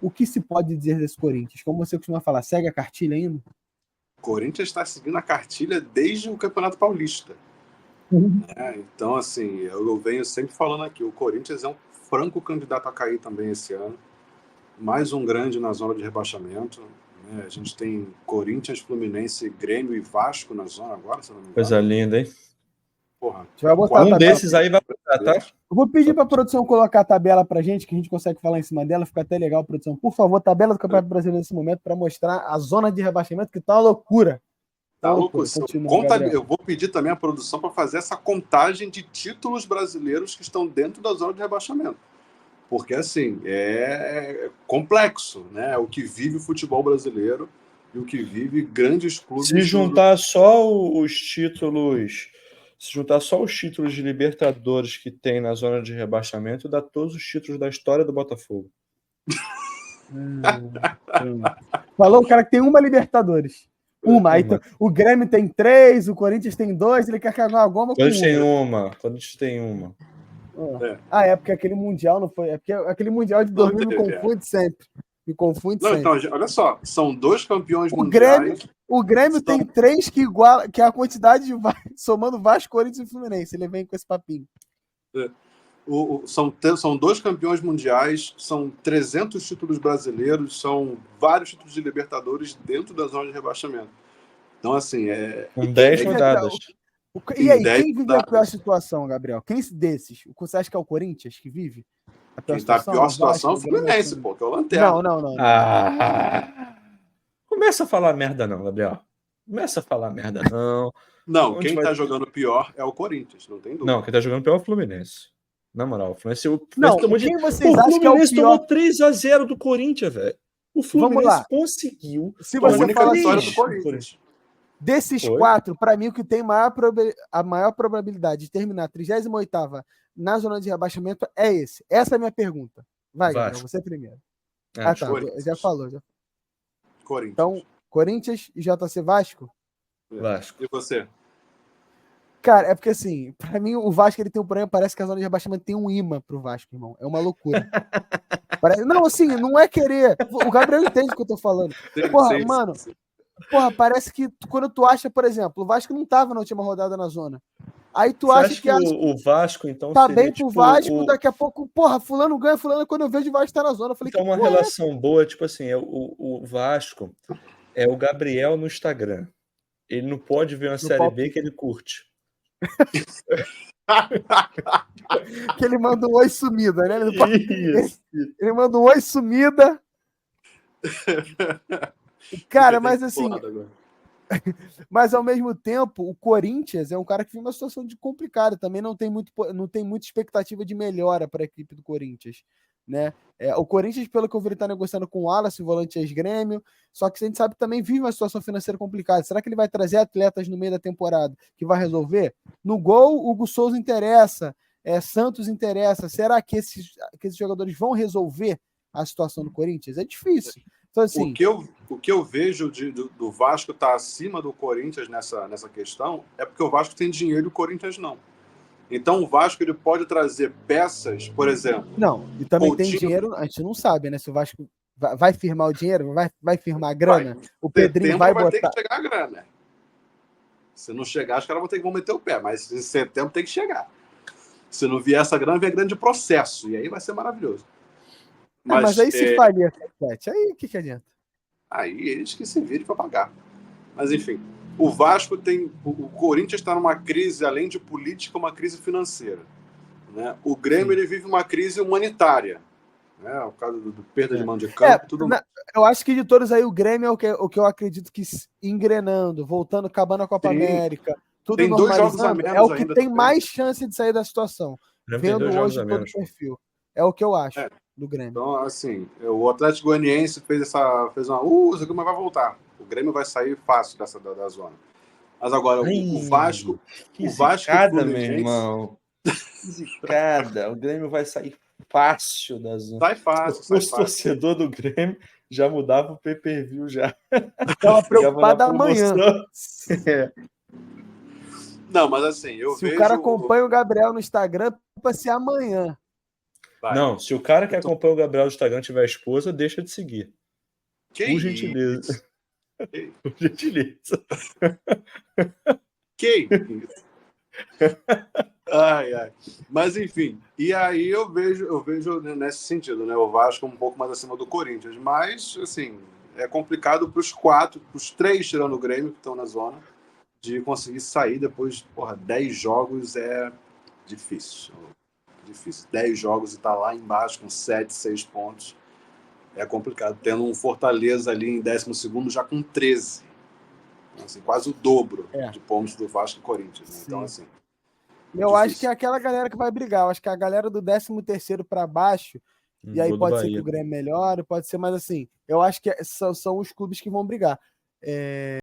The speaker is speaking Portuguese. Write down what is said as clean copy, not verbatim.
O que se pode dizer desse Corinthians? Como você costuma falar, segue a cartilha ainda? O Corinthians está seguindo a cartilha desde o Campeonato Paulista. Então, assim, eu venho sempre falando aqui, o Corinthians é um franco candidato a cair também esse ano. Mais um grande na zona de rebaixamento. Né? A gente tem Corinthians, Fluminense, Grêmio e Vasco na zona agora, se não me engano. Coisa linda, hein? Porra, vai botar um desses aí vai botar, tá? Eu vou pedir para a produção colocar a tabela para gente, que a gente consegue falar em cima dela, fica até legal, produção. Por favor, tabela do Campeonato Brasileiro nesse momento, para mostrar a zona de rebaixamento, que tá uma loucura. Tá louco. Eu vou pedir também a produção para fazer essa contagem de títulos brasileiros que estão dentro da zona de rebaixamento. Porque, assim, é complexo, né? O que vive o futebol brasileiro e o que vive grandes clubes. Se juntar só os títulos de Libertadores que tem na zona de rebaixamento, dá todos os títulos da história do Botafogo. Falou o cara que tem uma Libertadores. Uma. Aí o Grêmio tem 3, o Corinthians tem 2, ele quer cagar uma goma com uma. Corinthians tem uma. É porque aquele Mundial não foi. É porque aquele Mundial de 2000 me confunde sempre. Me confunde sempre. Então, olha só, são 2 campeões mundiais. O Grêmio tem 3 que é a quantidade de somando Vasco, Corinthians e Fluminense. Ele vem com esse papinho. São 2 campeões mundiais, são 300 títulos brasileiros, são vários títulos de Libertadores dentro da zona de rebaixamamento. Então, assim, com 10 rodadas. E aí, quem vive a pior situação, Gabriel? Quem desses? Você acha que é o Corinthians que vive? Quem está a pior situação é o Fluminense, pô, que é o Lanterna. Não. Começa a falar merda não, Gabriel. Começa a falar merda não. Não, quem tá jogando pior é o Corinthians, não tem dúvida. Não, quem tá jogando pior é o Fluminense. Na moral, o Fluminense... Quem vocês acham que é o pior? Tomou 3-0 do Corinthians, velho. O Fluminense conseguiu... Se você única fala vitória do Corinthians. Desses 4, para mim, o que tem a maior probabilidade de terminar a 38ª na zona de rebaixamento é esse. Essa é a minha pergunta. Vai, Gabriel, você primeiro. Tá. Já falou. Corinthians. Então, Corinthians e JC Vasco? Vasco. E você? Cara, é porque assim, pra mim o Vasco ele tem um problema, parece que a zona de rebaixamento tem um imã pro Vasco, irmão. É uma loucura. Não, assim, não é querer. O Gabriel entende o que eu tô falando. Porra, parece que quando tu acha, por exemplo, o Vasco não tava na última rodada na zona. Aí tu acha que o Vasco, então, tá bem pro Vasco, daqui a pouco, porra, fulano ganha, fulano, quando eu vejo o Vasco tá na zona. Eu falei, então, uma relação boa, tipo assim, o Vasco é o Gabriel no Instagram. Ele não pode ver uma Série B que ele curte. Que ele manda um oi sumida, né? Ele manda um oi sumida. Cara, mas assim... Mas ao mesmo tempo, o Corinthians é um cara que vive uma situação complicada. Também não tem muita expectativa de melhora para a equipe do Corinthians, né? O Corinthians, pelo que eu vi, ele está negociando com o Wallace, o volante ex-Grêmio. Só que a gente sabe que também vive uma situação financeira complicada. Será que ele vai trazer atletas no meio da temporada que vai resolver? No gol, Hugo Souza interessa, Santos interessa. Será que esses jogadores vão resolver a situação do Corinthians? É difícil. Então, assim, o que eu vejo do Vasco estar acima do Corinthians nessa questão é porque o Vasco tem dinheiro e o Corinthians não. Então o Vasco ele pode trazer peças, por exemplo. Não, e também tem dinheiro, a gente não sabe, né? Se o Vasco vai firmar o dinheiro, vai firmar a grana, o Pedrinho vai botar. Ter que chegar a grana. Se não chegar, os caras vão meter o pé, mas em setembro tem que chegar. Se não vier essa grana, vem a grande processo, e aí vai ser maravilhoso. Mas aí se falia, aí o que adianta? Aí eles que se virem para pagar. Mas enfim, o Vasco tem... O Corinthians está numa crise, além de política, uma crise financeira. Né? O Grêmio ele vive uma crise humanitária. Né? Por causa do perda de mão de campo. Eu acho que de todos aí, o Grêmio é o que eu acredito que engrenando, voltando, acabando a Copa América, tudo tem normalizando, é o que tem mais chance de sair da situação. Vendo hoje todo o perfil. É o que eu acho. Do Grêmio. Então, assim, o Atlético Goianiense fez uma... o Grêmio vai voltar. O Grêmio vai sair fácil da zona. Mas agora, o Vasco... Que zicada, meu irmão. Que zicada. O Grêmio vai sair fácil da zona. Sai fácil. O torcedor do Grêmio já mudava o pay-per-view já. Estava preocupado amanhã. Não, mas assim, Se o cara acompanha o Gabriel no Instagram, vai ser amanhã. Vai. Não, se o cara que acompanha o Gabriel no Instagram tiver esposa, deixa de seguir. Por gentileza. Por gentileza. Que isso? Ai. Mas enfim, e aí eu vejo nesse sentido, né? O Vasco um pouco mais acima do Corinthians, mas assim, é complicado para os três, tirando o Grêmio, que estão na zona, de conseguir sair depois, 10 jogos é difícil. 10 jogos e tá lá embaixo com 7, 6 pontos. É complicado. Tendo um Fortaleza ali em 12º já com 13. Assim, quase o dobro de pontos do Vasco e Corinthians. Né? Então, assim. Eu acho que é aquela galera que vai brigar. Eu acho que a galera do 13º para baixo, e aí pode ser que o Grêmio melhore, pode ser, mas assim, eu acho que são os clubes que vão brigar.